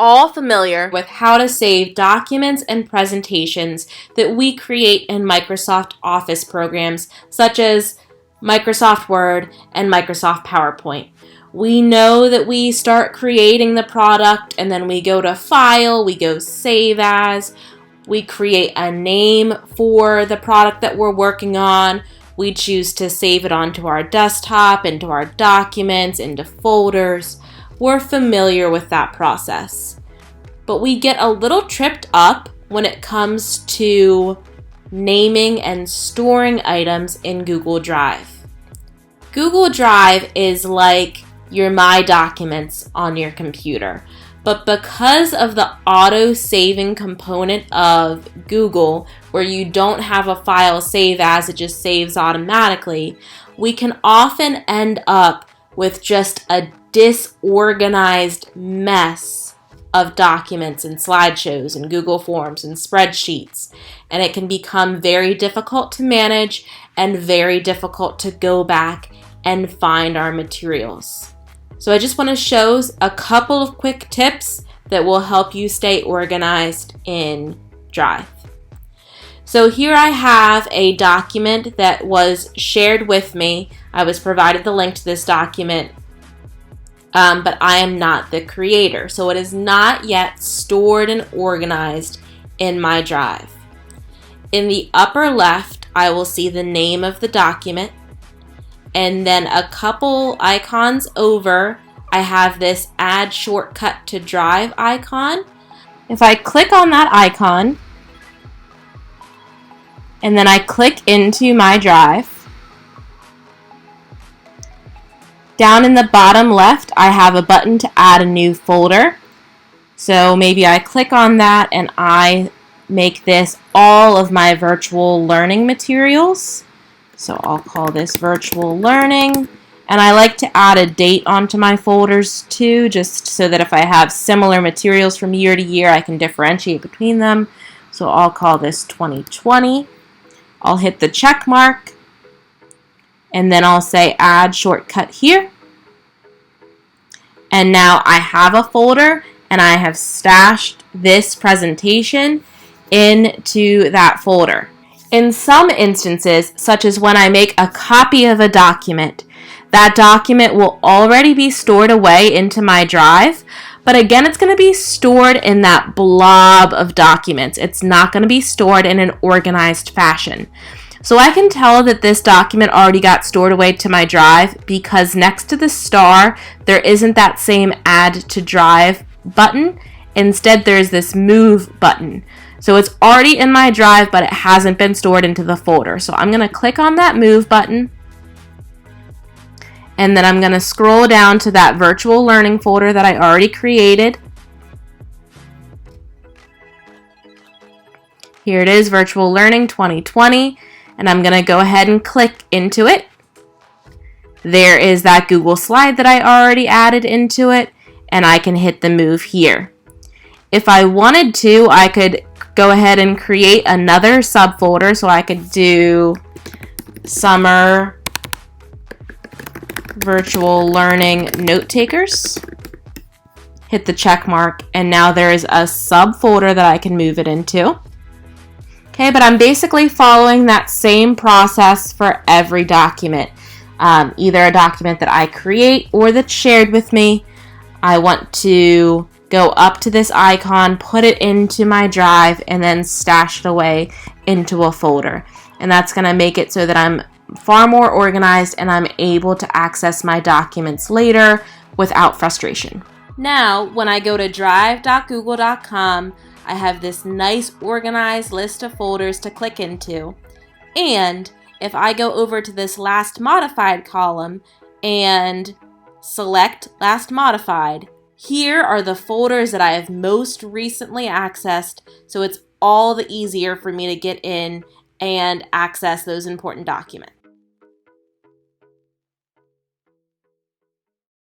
all familiar with how to save documents and presentations that we create in Microsoft Office programs such as Microsoft Word and Microsoft PowerPoint. We know that we start creating the product and then we go to File, we go Save As, we create a name for the product that we're working on, we choose to save it onto our desktop, into our documents, into folders. We're familiar with that process. But we get a little tripped up when it comes to naming and storing items in Google Drive. Google Drive is like your My Documents on your computer. But because of the auto-saving component of Google, where you don't have a file save as, it just saves automatically, we can often end up with just a disorganized mess of documents and slideshows and Google Forms and spreadsheets. And it can become very difficult to manage and very difficult to go back and find our materials. So I just want to show a couple of quick tips that will help you stay organized in Drive. So here I have a document that was shared with me. I was provided the link to this document, but I am not the creator. So it is not yet stored and organized in my Drive. In the upper left, I will see the name of the document. And then a couple icons over, I have this Add Shortcut to Drive icon. If I click on that icon, and then I click into my Drive, down in the bottom left, I have a button to add a new folder. So maybe I click on that and I make this all of my virtual learning materials. So I'll call this virtual learning. And I like to add a date onto my folders too, just so that if I have similar materials from year to year, I can differentiate between them. So I'll call this 2020. I'll hit the check mark, and then I'll say Add Shortcut here. And now I have a folder, and I have stashed this presentation into that folder. In some instances, such as when I make a copy of a document, that document will already be stored away into my Drive, but again, it's going to be stored in that blob of documents. It's not going to be stored in an organized fashion. So I can tell that this document already got stored away to my Drive because next to the star, there isn't that same Add to Drive button. Instead, there's this Move button. So it's already in my Drive, but it hasn't been stored into the folder. So I'm going to click on that Move button. And then I'm going to scroll down to that virtual learning folder that I already created. Here it is, Virtual Learning 2020. And I'm going to go ahead and click into it. There is that Google slide that I already added into it. And I can hit the Move here. If I wanted to, I could go ahead and create another subfolder. So I could do Summer Virtual Learning Note Takers. Hit the check mark, and now there is a subfolder that I can move it into. Okay, but I'm basically following that same process for every document. Either a document that I create or that's shared with me. I want to go up to this icon, put it into my Drive, and then stash it away into a folder. And that's going to make it so that I'm far more organized and I'm able to access my documents later without frustration. Now, when I go to drive.google.com, I have this nice organized list of folders to click into. And if I go over to this last modified column and select last modified, here are the folders that I have most recently accessed, so it's all the easier for me to get in and access those important documents.